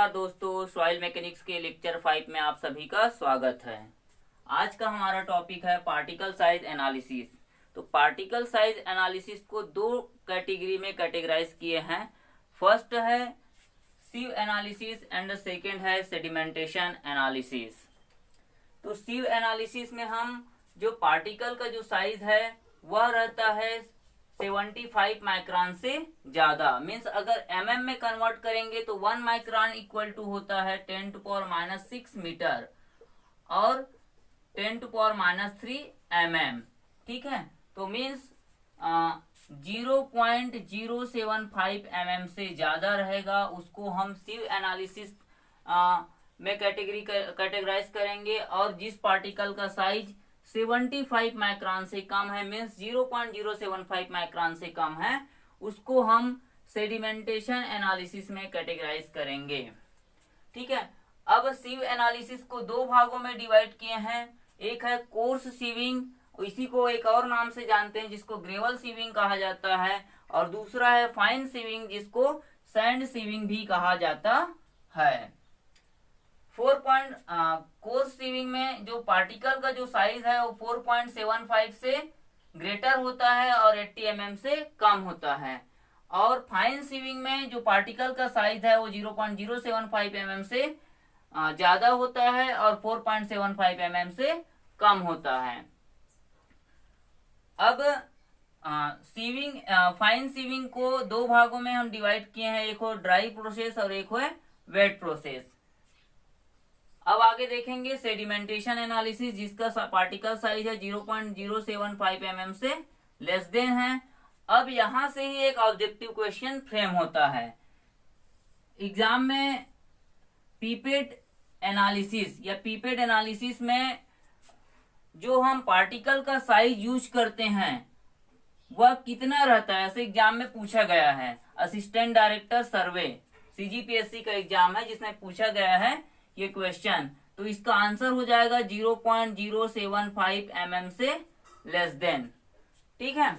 नमस्कार दोस्तों, soil mechanics के लेक्चर 5 में आप सभी का स्वागत है। आज का हमारा टॉपिक है पार्टिकल साइज एनालिसिस। तो पार्टिकल साइज एनालिसिस को दो कैटेगरी में कैटेगराइज किए हैं। फर्स्ट है सीव एनालिसिस एंड सेकेंड है सेडिमेंटेशन एनालिसिस। तो सीव एनालिसिस में हम जो पार्टिकल का जो साइज है वह रहता है 75 माइक्रोन से ज्यादा। मीन्स अगर mm में कन्वर्ट करेंगे तो 1 माइक्रोन इक्वल टू होता है 10⁻⁻6 मीटर और 10⁻³ mm। ठीक है, तो मीन्स 0.075 mm से ज्यादा रहेगा, उसको हम सीव एनालिसिस में कैटेगराइज करेंगे। और जिस पार्टिकल का साइज 75 माइक्रोन से कम है, मीन्स 0.075 माइक्रोन से कम है, उसको हम सेडिमेंटेशन एनालिसिस में कैटेगराइज करेंगे। ठीक है, अब सीव एनालिसिस को दो भागों में डिवाइड किए हैं। एक है कोर्स सीविंग, इसी को एक और नाम से जानते हैं जिसको ग्रेवल सीविंग कहा जाता है, और दूसरा है फाइन सीविंग जिसको सैंड सीविंग भी कहा जाता है। कोर्स सीविंग में जो पार्टिकल का जो साइज है वो 4.75 से ग्रेटर होता है और 80 mm से कम होता है। और फाइन सीविंग में जो पार्टिकल का साइज है वो 0.075 mm से ज्यादा होता है और 4.75 mm से कम होता है। अब फाइन सीविंग को दो भागों में हम डिवाइड किए हैं, एक हो ड्राई प्रोसेस और एक है वेट प्रोसेस। अब आगे देखेंगे सेडिमेंटेशन एनालिसिस, जिसका पार्टिकल साइज है 0.075 mm से लेस देन है। अब यहां से ही एक ऑब्जेक्टिव क्वेश्चन फ्रेम होता है एग्जाम में। पीपेट एनालिसिस में जो हम पार्टिकल का साइज यूज करते हैं वह कितना रहता है, ऐसे एग्जाम में पूछा गया है। असिस्टेंट डायरेक्टर सर्वे CGPSC का एग्जाम है जिसमें पूछा गया है ये क्वेश्चन। तो इसका आंसर हो जाएगा 0.075 mm से लेस देन। ठीक है,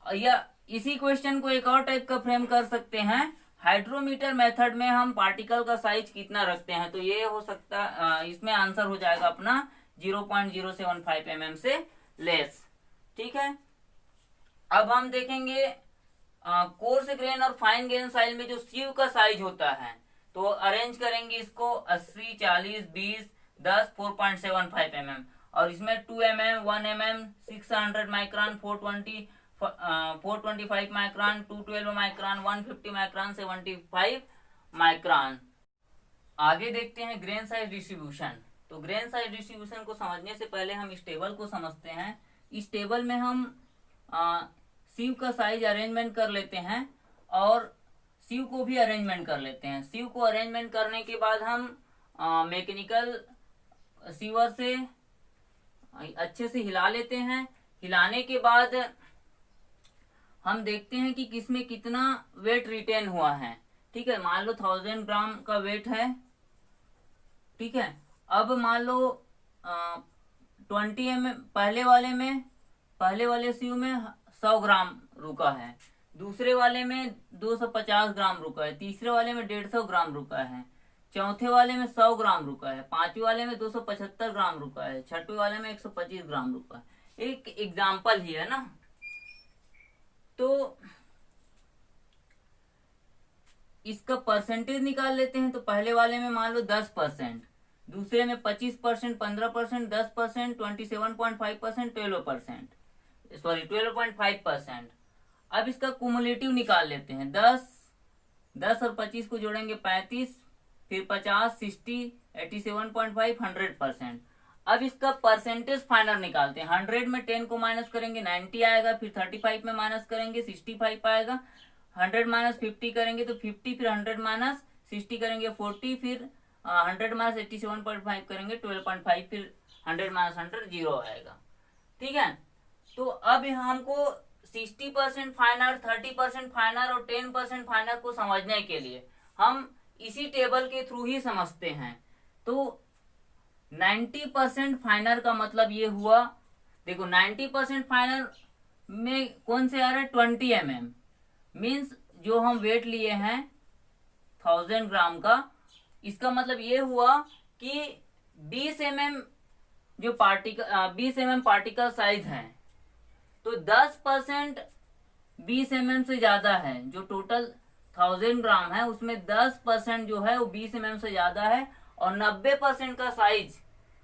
या इसी क्वेश्चन को एक और टाइप का फ्रेम कर सकते हैं। हाइड्रोमीटर मेथड में हम पार्टिकल का साइज कितना रखते हैं, तो ये हो सकता इसमें आंसर हो जाएगा अपना 0.075 mm से लेस। ठीक है, अब हम देखेंगे कोर्स ग्रेन और फाइन ग्रेन साइज में जो सीव का साइज होता है, तो अरेंज करेंगे इसको 80, 40, 20, 10, 4.75 mm। और इसमें 2 mm, 1 mm, 600 micron, 425 micron, 212 micron, 150 micron, 75 micron. आगे देखते हैं ग्रेन साइज डिस्ट्रीब्यूशन। तो ग्रेन साइज डिस्ट्रीब्यूशन को समझने से पहले हम इस टेबल को समझते हैं। इस टेबल में हम सीव का साइज अरेंजमेंट कर लेते हैं और सीव को भी अरेंजमेंट कर लेते हैं। सीव को अरेंजमेंट करने के बाद हम मैकेनिकल सीवर से अच्छे से हिला लेते हैं। हिलाने के बाद हम देखते हैं कि किसमें कितना वेट रिटेन हुआ है। ठीक है, मान लो 1000 ग्राम का वेट है। ठीक है, अब मान लो 20 mm पहले वाले सीव में 100 ग्राम रुका है, दूसरे वाले में 250 ग्राम रुका है, तीसरे वाले में 150 ग्राम रुका है, चौथे वाले में 100 ग्राम रुका है, पांचवे वाले में 275 ग्राम रुका है, छठवें वाले में 125 ग्राम रुका है। एक एग्जाम्पल ही है ना। तो इसका परसेंटेज निकाल लेते हैं। तो पहले वाले में मान लो 10%, दूसरे में 25%, 15%, 10%, 27.5%, 12.5%। अब इसका कुमुलेटिव निकाल लेते हैं। 10 और 25 को जोड़ेंगे 35, फिर 50, 60, 87.5, 100%। अब इसका परसेंटेज फाइनल निकालते हैं। 100 में 10 को माइनस करेंगे 90 आएगा, फिर 35 में माइनस करेंगे 65 आएगा, 100 माइनस 50 करेंगे तो 50, फिर 100 माइनस 60 करेंगे 40, फिर 100 माइनस 87.5 करेंगे 12.5, फिर 100 माइनस 100 0 आएगा। ठीक है, तो अब हमको 60% फाइनल, 30% फाइनल और 10% फाइनल को समझने के लिए हम इसी टेबल के थ्रू ही समझते हैं। तो 90% फाइनल का मतलब ये हुआ, देखो 90% फाइनल में कौन से आ रहा है 20 mm, मीन्स जो हम वेट लिए हैं 1000 ग्राम का। इसका मतलब ये हुआ कि 20 mm जो पार्टिकल 20 mm पार्टिकल साइज है, तो 10% 20 mm से ज्यादा है। जो टोटल 1000 ग्राम है उसमें 10% जो है वो 20 mm से ज्यादा है, और 90% का साइज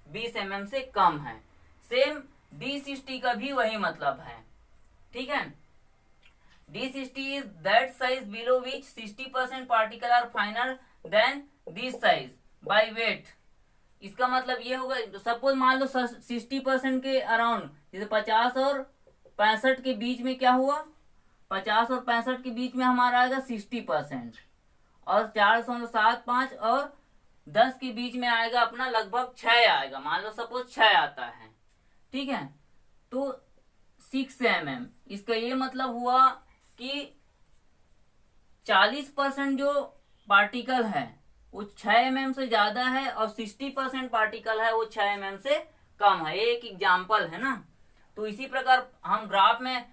20 mm से कम है। सेम D60 का भी वही मतलब है, ठीक है। D60 is that size below which 60% particle are finer than this size by weight। इसका मतलब ये होगा, सपोज मान लो 60% के अराउंड, जैसे 50 और 65 के बीच में क्या हुआ, 50 और 65 के बीच में हमारा आएगा 60%, और 407.5 और 10 के बीच में आएगा अपना लगभग 6 आएगा, मान लो सपोज 6 आता है, ठीक है। तो 6 mm, इसका ये मतलब हुआ कि 40% जो पार्टिकल है वो 6 mm से ज्यादा है, और 60% पार्टिकल है वो 6 mm से कम है। एक एग्जाम्पल है ना। तो इसी प्रकार हम ग्राफ में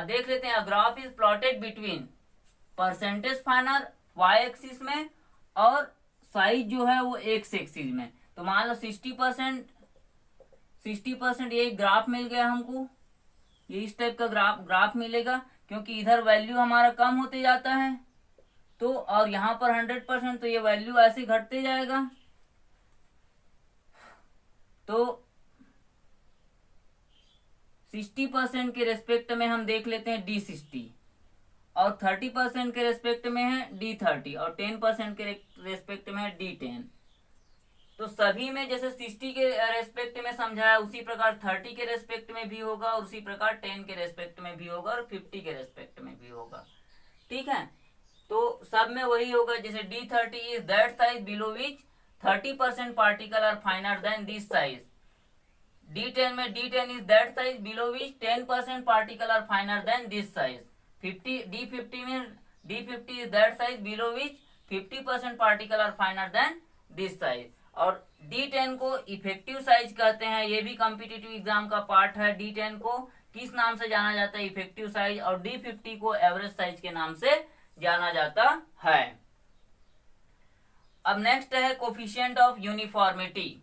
देख लेते हैं। Graph is plotted between percentage फाइनर y axis में और साइज जो है वो x एक्सिस में। तो मान लो 60% ये ग्राफ मिल गया हमको, ये इस टाइप का ग्राफ मिलेगा, क्योंकि इधर वैल्यू हमारा कम होते जाता है, तो और यहाँ पर 100%, तो ये वैल्यू ऐसे घटते जाएगा। तो 60% के रेस्पेक्ट में हम देख लेते हैं D60, और 30% के रेस्पेक्ट में है D30, और 10% के रेस्पेक्ट में है D10। तो सभी में जैसे 60 के रेस्पेक्ट में समझाया, उसी प्रकार 30 के रेस्पेक्ट में भी होगा, और उसी प्रकार 10 के रेस्पेक्ट में भी होगा, और 50 के रेस्पेक्ट में भी होगा, ठीक है। तो सब में वही होगा। जैसे D30 is that size below which 30% particle are finer than this size. D10 में D10 is that size below which 10% particle are finer than this size. D50 में D50 is that size below which 50% particle are finer than this size. और D10 को effective size कहते हैं, ये भी competitive exam का part है। D10 को किस नाम से जाना जाता है, इफेक्टिव साइज, और D50 को एवरेज साइज के नाम से जाना जाता है। अब नेक्स्ट है कोफिशिएंट ऑफ यूनिफॉर्मिटी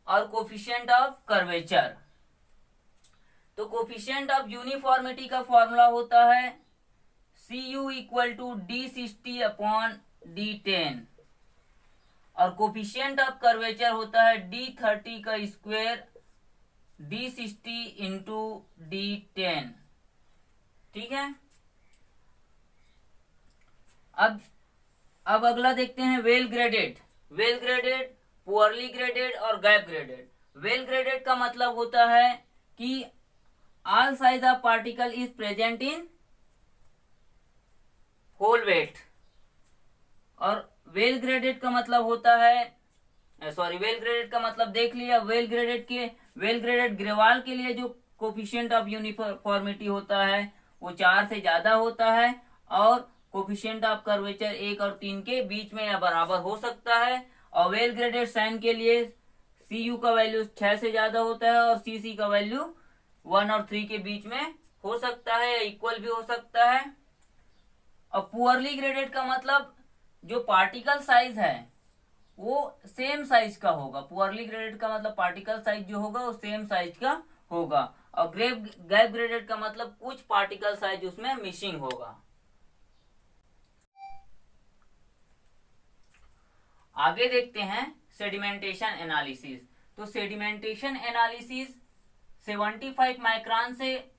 और कोफिशिएंट ऑफ कर्वेचर। तो कोफिशिएंट ऑफ यूनिफॉर्मिटी का फॉर्मूला होता है Cu equal to D60 upon D10, और कोफिशिएंट ऑफ कर्वेचर होता है D30 का स्क्वायर D60 इंटू D10, ठीक है। अब अगला देखते हैं वेल ग्रेडेड, पुअरली ग्रेडेड और गैप ग्रेडेड। वेल ग्रेडेड का मतलब होता है कि all size of particle is present in whole weight, और वेल ग्रेडेड का मतलब होता है, वेल ग्रेडेड का मतलब देख लिया। वेल ग्रेडेड ग्रेवाल के लिए जो कोफिशिएंट ऑफ यूनिफॉर्मिटी होता है वो 4 से ज्यादा होता है, और कोफिशिएंट ऑफ कर्वेचर 1 और 3 के बीच में या बराबर हो सकता है। और वेल ग्रेडेड साइन के लिए Cu का वैल्यू 6 से ज्यादा होता है, और Cc का वैल्यू 1 और 3 के बीच में हो सकता है, या इक्वल भी हो सकता है। और पुअरली ग्रेडेड का मतलब जो पार्टिकल साइज है वो सेम साइज का होगा। पुअरली ग्रेडेड का मतलब पार्टिकल साइज जो होगा वो सेम साइज का होगा, और गैप ग्रेडेड का मतलब कुछ पार्टिकल साइज उसमें मिसिंग होगा। आगे देखते हैं सेडिमेंटेशन एनालिसिस। तो सेडिमेंटेशन एनालिसिस 75 माइक्रोन से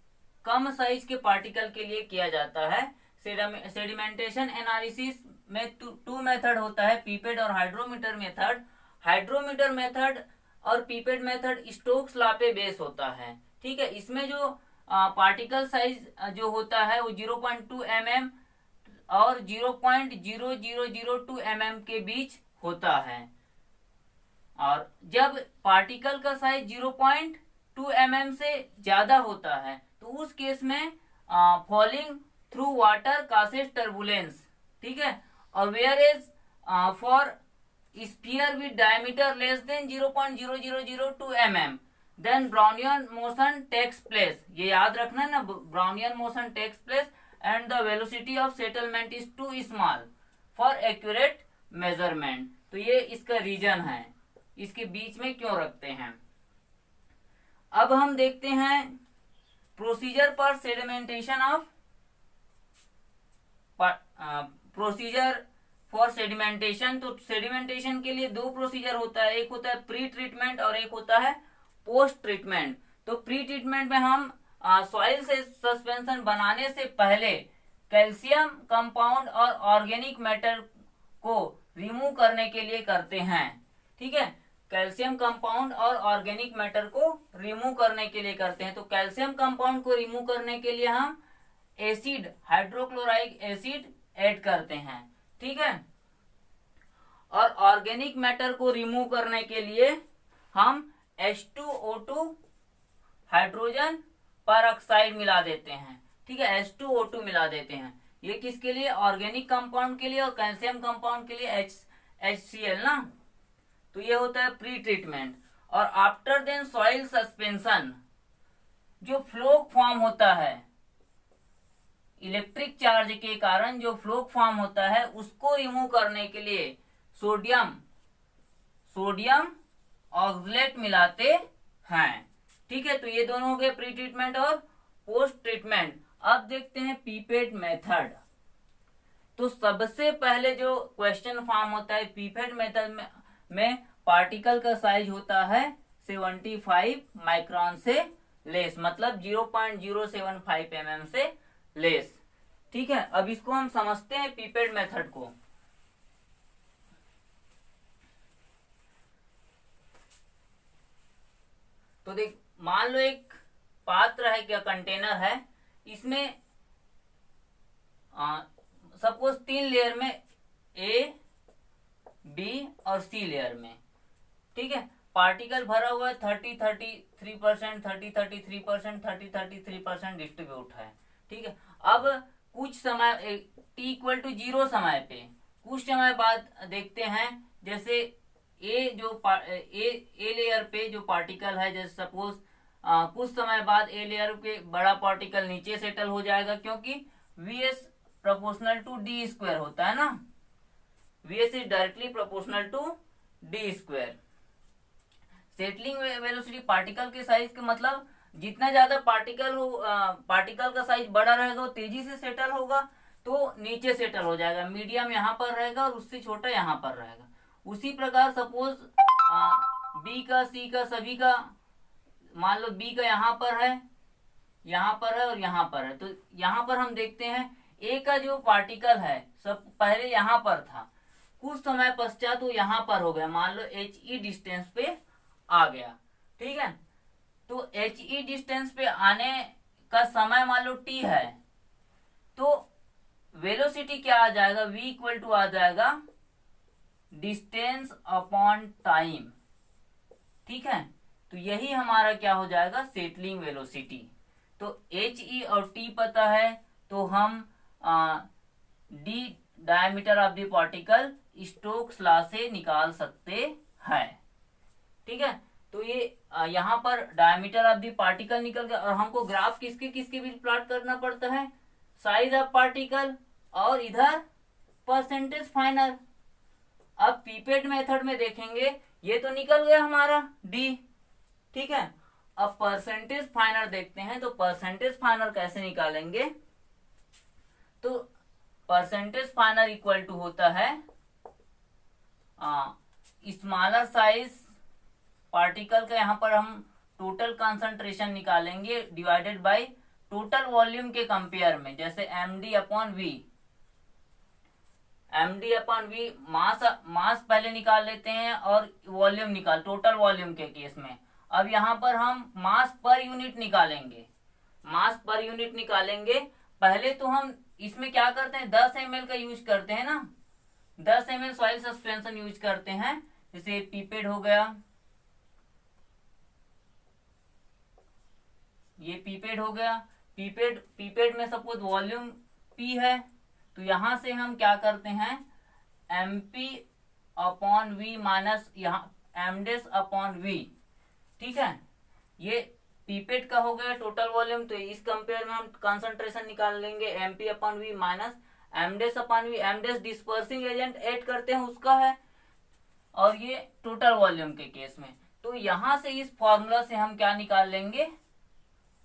कम साइज के पार्टिकल के लिए किया जाता है। सेडिमेंटेशन एनालिसिस में 2 मेथड होता है, पीपेट और हाइड्रोमीटर मेथड। हाइड्रोमीटर मेथड और पीपेट मेथड स्टोक्स लॉ पे बेस होता है, ठीक है। इसमें जो पार्टिकल साइज जो होता है वो 0.2 mm और 0.0002 mm के बीच होता है, और जब पार्टिकल का साइज 0.2 mm से ज्यादा होता है तो उस केस में falling through water causes turbulence, ठीक है। और where is for sphere with diameter less than 0.0002 mm then Brownian motion takes place. ये याद रखना ना, Brownian motion takes place and the velocity of settlement is too small for accurate measurement। तो ये इसका रीजन है, इसके बीच में क्यों रखते हैं। अब हम देखते हैं procedure for sedimentation of procedure for sedimentation. तो सेडिमेंटेशन के लिए दो प्रोसीजर होता है, एक होता है प्री ट्रीटमेंट और एक होता है पोस्ट ट्रीटमेंट। तो प्री ट्रीटमेंट में हम सॉइल से सस्पेंशन बनाने से पहले कैल्शियम कंपाउंड और ऑर्गेनिक मैटर को रिमूव करने के लिए करते हैं। ठीक है, कैल्शियम कंपाउंड और ऑर्गेनिक मैटर को रिमूव करने के लिए करते हैं। तो कैल्शियम कंपाउंड को रिमूव करने के लिए हम एसिड, हाइड्रोक्लोराइक एसिड ऐड करते हैं। ठीक है, और ऑर्गेनिक मैटर को रिमूव करने के लिए हम H2O2 हाइड्रोजन पर ऑक्साइड मिला देते हैं। ठीक है, H2O2 मिला देते हैं। ये किसके लिए, ऑर्गेनिक कंपाउंड के लिए, और कैल्शियम कंपाउंड के लिए HCl ना। तो ये होता है प्री ट्रीटमेंट। और आफ्टर देन सॉइल सस्पेंशन, जो फ्लोक फॉर्म होता है, इलेक्ट्रिक चार्ज के कारण जो फ्लोक फॉर्म होता है, उसको रिमूव करने के लिए सोडियम ऑक्सलेट मिलाते हैं। ठीक है, तो ये दोनों हो गए प्री ट्रीटमेंट और पोस्ट ट्रीटमेंट। अब देखते हैं पीपेट मेथड। तो सबसे पहले जो क्वेश्चन फॉर्म होता है पीपेट मेथड में पार्टिकल का साइज होता है 75 माइक्रोन से लेस, मतलब 0.075 mm से लेस। ठीक है, अब इसको हम समझते हैं पीपेट मेथड को। तो देख, मान लो एक पात्र है, क्या कंटेनर है, इसमें सपोज 3 लेयर में, ए, बी और सी लेयर में। ठीक है, पार्टिकल भरा हुआ है 33%, 33%, 33% डिस्ट्रीब्यूट है। ठीक है, अब कुछ समय t=0 समय पे, कुछ समय बाद देखते हैं, जैसे ए लेयर पे जो पार्टिकल है, जैसे सपोज कुछ समय बाद ए लेयर पे बड़ा पार्टिकल नीचे सेटल हो जाएगा, क्योंकि Vs proportional to D square होता है ना। Vs is directly proportional to D square. Settling velocity particle के साइज के मतलब जितना ज्यादा पार्टिकल हो, पार्टिकल का साइज बड़ा रहेगा वो तेजी से सेटल होगा, तो नीचे सेटल हो जाएगा, मीडियम यहाँ पर रहेगा और उससे छोटा यहाँ पर रहेगा। उसी प्रकार सपोज बी का, सी का, सभी का, मान लो बी का यहाँ पर है, यहाँ पर है और यहाँ पर है। तो यहाँ पर हम देखते हैं ए का जो पार्टिकल है सब पहले यहाँ पर था, कुछ समय पश्चात वो यहाँ पर हो गया, मान लो HE डिस्टेंस पे आ गया। ठीक है, तो HE डिस्टेंस पे आने का समय मान लो t है, तो वेलोसिटी क्या आ जाएगा, v इक्वल टू आ जाएगा डिस्टेंस अपॉन टाइम। ठीक है, तो यही हमारा क्या हो जाएगा, सेटलिंग वेलोसिटी। तो HE और t पता है, तो हम d diameter of the particle Stokes law से निकाल सकते हैं। ठीक है, तो ये यहाँ पर डायमीटर ऑफ द पार्टिकल निकल गया, और हमको ग्राफ किसके किसके बीच प्लॉट करना पड़ता है, साइज ऑफ पार्टिकल और इधर परसेंटेज फाइनल। अब पीपेट मेथड में देखेंगे, ये तो निकल गया हमारा d। ठीक है, अब परसेंटेज फाइनल देखते हैं। तो परसेंटेज फाइनल कैसे निकालेंगे, तो परसेंटेज फाइनल इक्वल टू होता है स्मॉलर साइज पार्टिकल का, यहाँ पर हम टोटल कंसंट्रेशन निकालेंगे डिवाइडेड बाय टोटल वॉल्यूम के कंपेयर में, जैसे md अपॉन v, मास पहले निकाल लेते हैं और वॉल्यूम निकाल, टोटल वॉल्यूम के केस में। अब यहाँ पर हम मास पर यूनिट निकालेंगे। पहले तो हम इसमें क्या करते हैं, 10 ml का यूज करते हैं ना, 10 ml सॉइल सस्पेंशन यूज करते हैं। जैसे पीपेट हो गया, ये पीपेट हो गया, पीपेट में सपोज वॉल्यूम P है, तो यहां से हम क्या करते हैं, mp अपॉन v माइनस यहाँ mds अपॉन v। ठीक है, ये पीपेट का हो गया टोटल वॉल्यूम, तो इस कंपेयर में हम कंसंट्रेशन निकाल लेंगे MP upon V minus MDes upon V. MDes dispersing agent add करते हैं उसका है, और ये टोटल वॉल्यूम के केस में। तो यहां से इस फॉर्मूला से हम क्या निकाल लेंगे,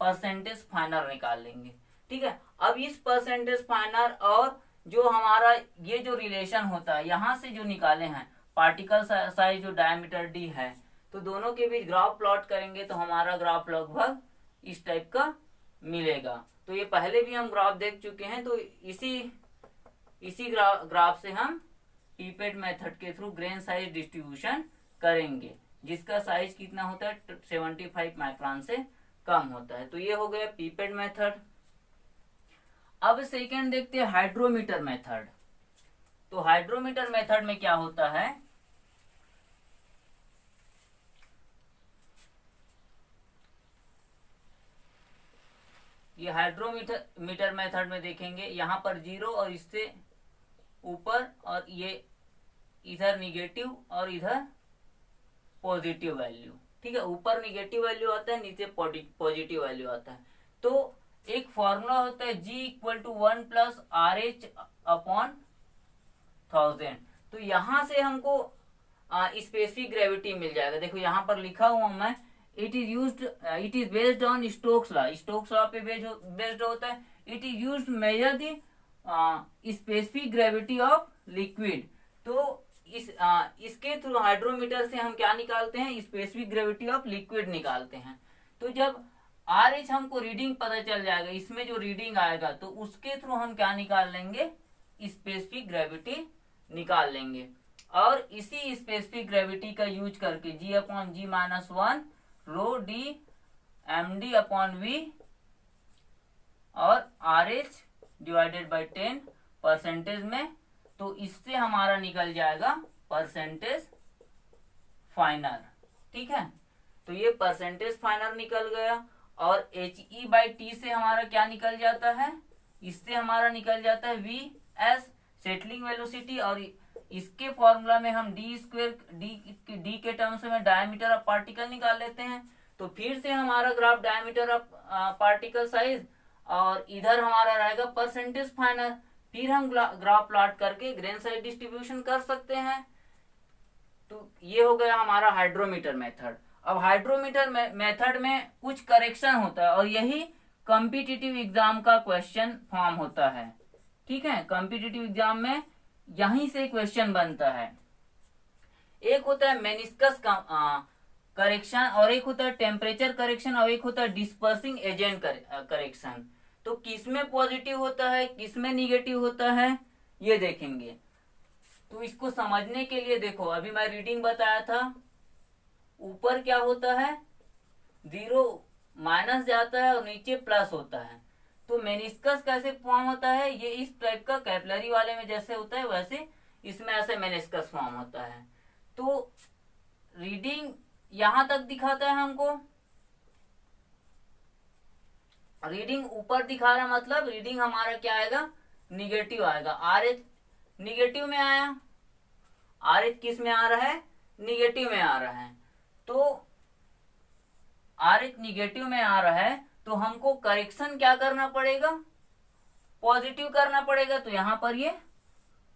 परसेंटेज फाइनल निकाल लेंगे। ठीक है, अब इस परसेंटेज फाइनल और जो हमारा ये जो रिलेशन होता है यहां से जो निकाले हैं पार्टिकल साइज जो डायमीटर डी है, तो दोनों के बीच ग्राफ प्लॉट करेंगे तो हमारा ग्राफ लगभग इस टाइप का मिलेगा। तो ये पहले भी हम ग्राफ देख चुके हैं, तो इसी ग्राफ से हम पीपेट मेथड के थ्रू ग्रेन साइज डिस्ट्रीब्यूशन करेंगे, जिसका साइज कितना होता है 75 माइक्रोन से कम होता है। तो ये हो गया पीपेट मेथड। अब सेकेंड देखते हैं हाइड्रोमीटर मेथड। तो हाइड्रोमीटर मेथड में क्या होता है, ये हाइड्रोमीटर मेथड में देखेंगे यहाँ पर 0 और इससे ऊपर, और ये इधर निगेटिव और इधर पॉजिटिव वैल्यू। ठीक है, ऊपर निगेटिव वैल्यू आता है, नीचे पॉजिटिव वैल्यू आता है। तो एक फॉर्मूला होता है G इक्वल टू 1 प्लस RH अपॉन 1000। तो यहां से हमको स्पेसिफिक ग्रेविटी मिल जाएगा। देखो यहाँ पर लिखा हुआ मैं, it is based on Stokes law. Stokes law पे बेस्ड होता है। It is used measure the specific gravity of liquid. तो इसके थ्रू हाइड्रोमीटर से हम क्या निकालते हैं, स्पेसिफिक ग्रेविटी ऑफ लिक्विड निकालते हैं। तो जब RH हमको रीडिंग पता चल जाएगा, इसमें जो रीडिंग आएगा तो उसके थ्रू हम क्या निकाल लेंगे, स्पेसिफिक ग्रेविटी निकाल लेंगे। और इसी स्पेसिफिक ग्रेविटी का यूज करके G upon G minus 1 rho D MD upon V और RH डिवाइडेड बाई 10 परसेंटेज में, तो इससे हमारा निकल जाएगा परसेंटेज फाइनल। ठीक है, तो ये परसेंटेज फाइनल निकल गया। और HE/T से हमारा क्या निकल जाता है, इससे हमारा निकल जाता है VS सेटलिंग वेलोसिटी, और इसके फॉर्मूला में हम डी के टर्म्स में डायमीटर ऑफ पार्टिकल निकाल लेते हैं। तो फिर से हमारा graph diameter of particle size, और इधर हमारा रहेगा परसेंटेज फाइनल। फिर हम ग्राफ प्लॉट करके ग्रेन साइज डिस्ट्रीब्यूशन कर सकते हैं। तो ये हो गया हमारा हाइड्रोमीटर मेथड। अब हाइड्रोमीटर मेथड में कुछ करेक्शन होता है, और यही कॉम्पिटिटिव एग्जाम का क्वेश्चन फॉर्म होता है। ठीक है, कॉम्पिटिटिव एग्जाम में यहीं से क्वेश्चन बनता है। एक होता है मेनिस्कस करेक्शन, और एक होता है टेम्परेचर करेक्शन, और एक होता है डिस्पर्सिंग एजेंट करेक्शन। तो किसमें पॉजिटिव होता है, किसमें निगेटिव होता है, ये देखेंगे। तो इसको समझने के लिए देखो, अभी मैं रीडिंग बताया था, ऊपर क्या होता है 0 माइनस जाता है और नीचे प्लस होता है। तो मेनिस्कस कैसे फॉर्म होता है, ये इस टाइप का कैपिलरी वाले में जैसे होता है वैसे इसमें ऐसे मेनिस्कस फॉर्म होता है। तो रीडिंग यहां तक दिखाता है हमको, रीडिंग ऊपर दिखा रहा, मतलब रीडिंग हमारा क्या आएगा, निगेटिव आएगा। RH निगेटिव में आया, RH किस में आ रहा है, निगेटिव में आ रहा है। तो RH निगेटिव में आ रहा है, तो हमको करेक्शन क्या करना पड़ेगा, पॉजिटिव करना पड़ेगा। तो यहां पर ये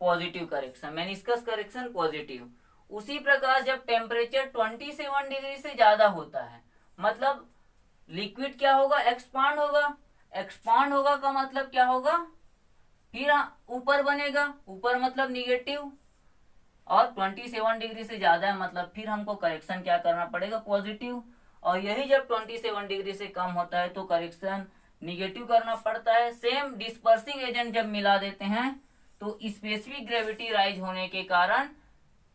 positive correction, meniscus correction positive. उसी प्रकार जब टेम्परेचर 27 डिग्री से ज्यादा होता है, मतलब लिक्विड क्या होगा, एक्सपांड होगा। एक्सपांड होगा का मतलब क्या होगा, फिर ऊपर बनेगा, ऊपर मतलब निगेटिव, और 27 डिग्री से ज्यादा है मतलब फिर हमको करेक्शन क्या करना पड़ेगा, पॉजिटिव। और यही जब 27 डिग्री से कम होता है तो करेक्शन निगेटिव करना पड़ता है। सेम डिस्पर्सिंग एजेंट जब मिला देते हैं तो स्पेसिफिक ग्रेविटी राइज होने के कारण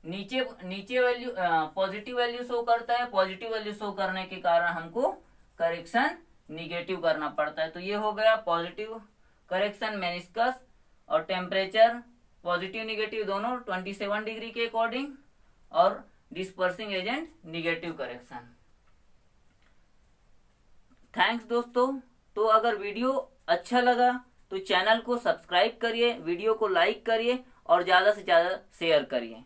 नीचे वैल्यू पॉजिटिव वैल्यू शो करता है, पॉजिटिव वैल्यू शो करने के कारण हमको करेक्शन निगेटिव करना पड़ता है। तो ये हो गया पॉजिटिव करेक्शन मेनिस्कस, और टेम्परेचर पॉजिटिव निगेटिव दोनों 27 डिग्री के अकॉर्डिंग, और dispersing agent negative correction. Thanks दोस्तों। तो अगर वीडियो अच्छा लगा तो चैनल को सब्सक्राइब करिए, वीडियो को लाइक करिए और ज्यादा से ज्यादा शेयर करिए।